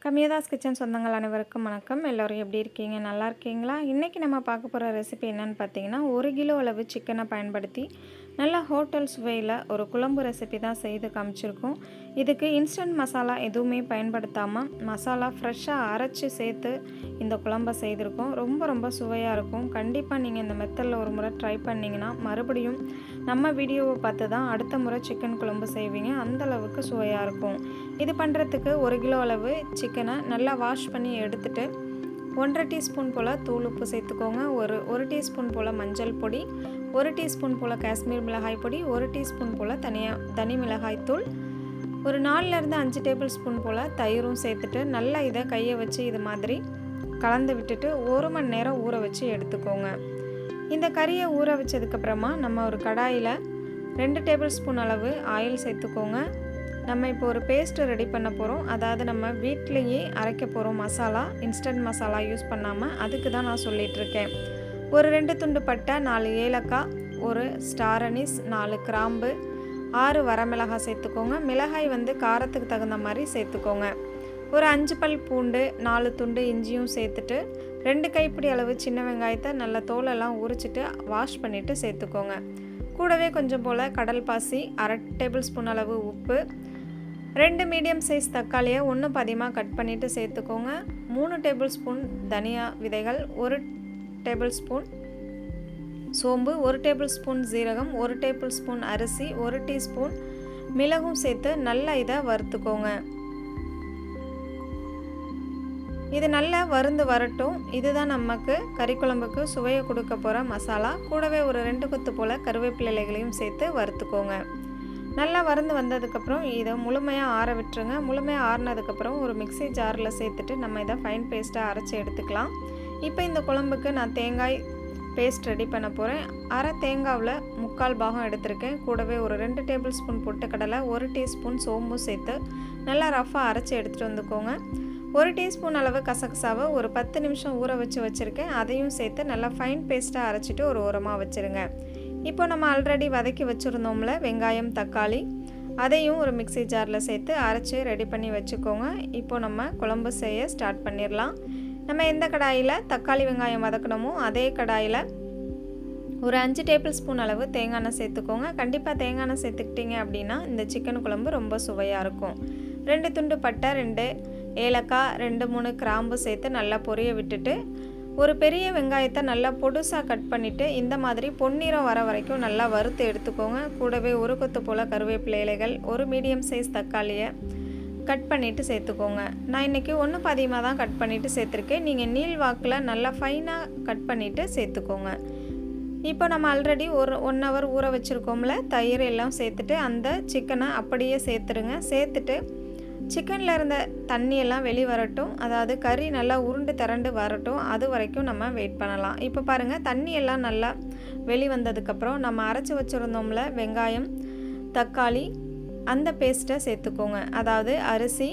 கம்மியதாஸ் kitchen சொந்தங்கள் அனைவருக்கும் வணக்கம். எல்லோரும் எப்படி இருக்கீங்க? நல்லா இருக்கீங்களா? இன்றைக்கி நம்ம பார்க்க போகிற ரெசிபி என்னென்னு பார்த்தீங்கன்னா, 1 கிலோ அளவு சிக்கனை பயன்படுத்தி நல்லா ஹோட்டல் சுவையில் ஒரு குழம்பு ரெசிபி தான் செய்து காமிச்சிருக்கோம். இதுக்கு இன்ஸ்டன்ட் மசாலா எதுவுமே பயன்படுத்தாமல் மசாலா ஃப்ரெஷ்ஷாக அரைச்சி சேர்த்து இந்த குழம்பை செய்திருக்கோம். ரொம்ப சுவையாக இருக்கும். கண்டிப்பாக நீங்கள் இந்த மெத்தடில் ஒரு முறை ட்ரை பண்ணிங்கன்னா மறுபடியும் நம்ம வீடியோவை பார்த்து தான் அடுத்த முறை சிக்கன் குழம்பு செய்வீங்க. அந்தளவுக்கு சுவையாக இருக்கும். இது பண்ணுறதுக்கு 1 கிலோ அளவு சிக்கனை நல்லா வாஷ் பண்ணி எடுத்துகிட்டு 1.5 டீஸ்பூன் போல் தூள் உப்பு சேர்த்துக்கோங்க. ஒரு டீஸ்பூன் போல் மஞ்சள் பொடி, 1 டீஸ்பூன் போல் காஷ்மீர் மிளகாய் பொடி, 1 டீஸ்பூன் போல் தனி மிளகாய் தூள், ஒரு 4லேருந்து 5 டேபிள் ஸ்பூன் போல் தயிரும் சேர்த்துட்டு நல்லா இதை கையை வச்சு இது மாதிரி கலந்து விட்டுட்டு 1 மணி நேரம் ஊற வச்சு எடுத்துக்கோங்க. இந்த கறியை ஊற வச்சதுக்கப்புறமா நம்ம ஒரு கடாயில் 2 டேபிள் ஸ்பூன் அளவு ஆயில் சேர்த்துக்கோங்க. நம்ம இப்போ ஒரு பேஸ்ட்டு ரெடி பண்ண போகிறோம். அதாவது நம்ம வீட்டிலையே அரைக்க போகிறோம் மசாலா, இன்ஸ்டன்ட் மசாலா யூஸ் பண்ணாமல். அதுக்கு தான் நான் சொல்லிகிட்ருக்கேன். ஒரு 2 துண்டு பட்டை, 4 ஏலக்காய், ஒரு ஸ்டார் அனீஸ், 4 கிராம்பு, 6 வரமிளகாய் சேர்த்துக்கோங்க. மிளகாய் காரத்துக்கு தகுந்த மாதிரி சேர்த்துக்கோங்க. ஒரு 5 பல் பூண்டு, 4 துண்டு இஞ்சியும் சேர்த்துட்டு 2 கைப்பிடி அளவு சின்ன வெங்காயத்தை நல்ல தோலெல்லாம் உரிச்சிட்டு வாஷ் பண்ணிவிட்டு சேர்த்துக்கோங்க. கூடவே கொஞ்சம் போல் கடல் பாசி, 1/2 டேபிள் ஸ்பூன் அளவு உப்பு, 2 மீடியம் சைஸ் தக்காளியை 1 பாதியமாக கட் பண்ணிவிட்டு சேர்த்துக்கோங்க. 3 டேபிள் ஸ்பூன் தனியா விதைகள், 1 டேபிள் ஸ்பூன் சோம்பு, 1 டேபிள் ஸ்பூன் ஜீரகம், 1 டேபிள் ஸ்பூன் அரிசி, 1 டீஸ்பூன் மிளகும் சேர்த்து நல்லா இதை வறுத்துக்கோங்க. இது நல்லா வறுந்து வரட்டும். இதுதான் நமக்கு கறி குழம்புக்கு சுவையை கொடுக்க போகிற மசாலா. கூடவே ஒரு 2 கொத்து போல் கருவேப்பிலை இலைகளையும் சேர்த்து வறுத்துக்கோங்க. நல்லா வறுந்து வந்ததுக்கப்புறம் இதை முழுமையாக ஆற விட்டுருங்க. முழுமையாக ஆறினதுக்கப்புறம் ஒரு மிக்ஸி ஜாரில் சேர்த்துட்டு நம்ம இதை ஃபைன் பேஸ்ட்டாக அரைச்சி எடுத்துக்கலாம். இப்போ இந்த குழம்புக்கு நான் தேங்காய் பேஸ்ட் ரெடி பண்ண போகிறேன். அரை தேங்காவில் 3/4 பாகம் எடுத்திருக்கேன். கூடவே ஒரு 2 டேபிள் ஸ்பூன் பொட்டுக்கடலை, 1 டீஸ்பூன் சோம்பும் சேர்த்து நல்லா ரஃபாக அரைச்சி எடுத்துகிட்டு வந்துக்கோங்க. 1 டீஸ்பூன் அளவு கசகசாவை ஒரு 10 நிமிஷம் ஊற வச்சுருக்கேன். அதையும் சேர்த்து நல்லா ஃபைன் பேஸ்ட்டாக அரைச்சிட்டு ஒரு ஓரமாக வச்சுருங்க. இப்போ நம்ம ஆல்ரெடி வதக்கி வச்சுருந்தோம்ல வெங்காயம், தக்காளி, அதையும் ஒரு மிக்ஸி ஜாரில் சேர்த்து அரைச்சி ரெடி பண்ணி வச்சுக்கோங்க. இப்போ நம்ம குழம்பு செய்ய ஸ்டார்ட் பண்ணிடலாம். நம்ம எந்த கடாயில் தக்காளி வெங்காயம் வதக்கணுமோ அதே கடாயில் ஒரு 5 டேபிள் ஸ்பூன் அளவு தேங்காய் எண்ணெய் சேர்த்துக்கோங்க. கண்டிப்பாக தேங்காய் எண்ணெய் சேர்த்துக்கிட்டிங்க அப்படின்னா இந்த சிக்கன் குழம்பு ரொம்ப சுவையாக இருக்கும். 2 துண்டு பட்டை, 2 ஏலக்காய், 2-3 கிராம்பு சேர்த்து நல்லா பொரிய விட்டுட்டு ஒரு பெரிய வெங்காயத்தை நல்லா பொடுசாக கட் பண்ணிவிட்டு இந்த மாதிரி பொன்னிறம் வர வரைக்கும் நல்லா வறுத்து எடுத்துக்கோங்க. கூடவே 1 கொத்து போல் கருவேப்பிலை இலைகள், ஒரு மீடியம் சைஸ் தக்காளியை கட் பண்ணிவிட்டு சேர்த்துக்கோங்க. நான் இன்றைக்கி 1 பாதியமாக தான் கட் பண்ணிவிட்டு சேர்த்துருக்கேன். நீங்கள் நீள் வாக்கில் நல்லா ஃபைனாக கட் பண்ணிவிட்டு சேர்த்துக்கோங்க. இப்போ நம்ம ஆல்ரெடி ஒரு 1 ஹவர் ஊற வச்சுருக்கோம்ல, தயிர் எல்லாம் சேர்த்துட்டு அந்த சிக்கனை அப்படியே சேர்த்துருங்க. சேர்த்துட்டு சிக்கனில் இருந்த தண்ணியெல்லாம் வரட்டும். அதாவது கறி நல்லா உருண்டு திரண்டு வரட்டும். அது வரைக்கும் நம்ம வெயிட் பண்ணலாம். இப்போ பாருங்கள், தண்ணியெல்லாம் நல்லா வந்ததுக்கப்புறம் நம்ம அரைச்சி வச்சுருந்தோம்ல வெங்காயம், தக்காளி, அந்த பேஸ்ட்டை சேர்த்துக்கோங்க. அதாவது அரிசி,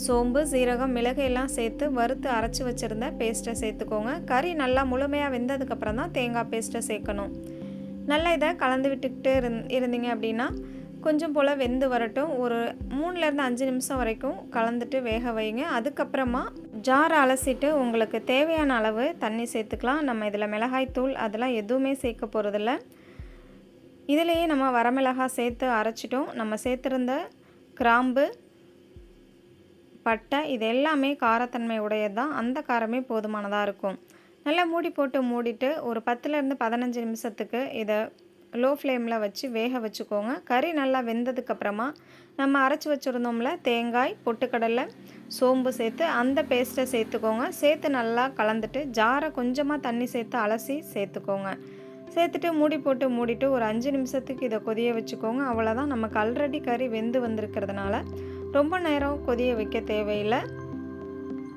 சோம்பு, ஜீரகம், மிளகு எல்லாம் சேர்த்து வறுத்து அரைச்சி வச்சுருந்த பேஸ்ட்டை சேர்த்துக்கோங்க. கறி நல்லா முழுமையாக வெந்ததுக்கப்புறம் தான் தேங்காய் பேஸ்ட்டை சேர்க்கணும். நல்லா இதை கலந்து விட்டுக்கிட்டு இருந்தீங்க அப்படின்னா கொஞ்சம் போல் வெந்து வரட்டும். ஒரு 3லேருந்து 5 நிமிஷம் வரைக்கும் கலந்துட்டு வேக வைங்க. அதுக்கப்புறமா ஜாரை அலசிட்டு உங்களுக்கு தேவையான அளவு தண்ணி சேர்த்துக்கலாம். நம்ம இதில் மிளகாய் தூள் அதெல்லாம் எதுவுமே சேர்க்க போகிறதில்ல. இதிலேயே நம்ம வரமிளகாய் சேர்த்து அரைச்சிட்டோம். நம்ம சேர்த்துருந்த கிராம்பு, பட்டை இது எல்லாமே காரத்தன்மை உடையது தான். அந்த காரமே போதுமானதாக இருக்கும். நல்லா மூடிட்டு ஒரு 10லேருந்து 15 நிமிஷத்துக்கு இதை லோ ஃப்ளேமில் வச்சு வேக வச்சுக்கோங்க. கறி நல்லா வெந்ததுக்கப்புறமா நம்ம அரைச்சி வச்சுருந்தோம்ல தேங்காய், பொட்டுக்கடலை, சோம்பு சேர்த்து அந்த பேஸ்ட்டை சேர்த்துக்கோங்க. சேர்த்து நல்லா கலந்துட்டு ஜாரை கொஞ்சமாக தண்ணி சேர்த்து அலசி சேர்த்துக்கோங்க. சேர்த்துட்டு மூடிட்டு ஒரு 5 நிமிஷத்துக்கு இதை கொதிய வச்சுக்கோங்க. அவ்வளோதான். நமக்கு ஆல்ரெடி கறி வெந்து வந்திருக்கிறதுனால ரொம்ப நேரம் கொதிய வைக்க தேவையில்லை.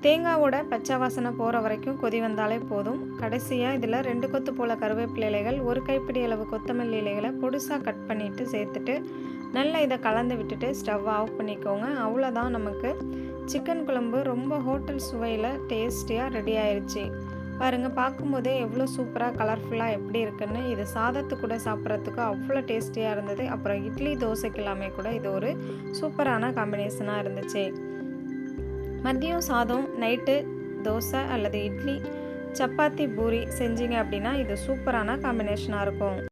தேங்காவோட பச்சை வாசனை போகிற வரைக்கும் கொதி வந்தாலே போதும். கடைசியாக இதில் 2 கொத்து போல் கருவேப்பிலை இலைகள், 1 கைப்பிடி அளவு கொத்தமல்லி இலைகளை பொடுசாக கட் பண்ணிவிட்டு சேர்த்துட்டு நல்லா இதை கலந்து விட்டுட்டு ஸ்டவ் ஆஃப் பண்ணிக்கோங்க. அவ்வளோதான், நமக்கு சிக்கன் குழம்பு ரொம்ப ஹோட்டல் சுவையில் டேஸ்டியாக ரெடி ஆயிடுச்சு. பாருங்கள், பார்க்கும்போதே எவ்வளோ சூப்பராக கலர்ஃபுல்லாக எப்படி இருக்குன்னு. இது சாதத்து கூட சாப்பிட்றதுக்கு அவ்வளோ டேஸ்டியாக இருந்தது. அப்புறம் இட்லி, தோசைக்கு எல்லாமே கூட இது ஒரு சூப்பரான காம்பினேஷனாக இருந்துச்சு. மதியம் சாதம், நைட்டு தோசை அல்லது இட்லி, சப்பாத்தி, பூரி செஞ்சீங்க அப்படின்னா இது சூப்பரான காம்பினேஷனாக இருக்கும்.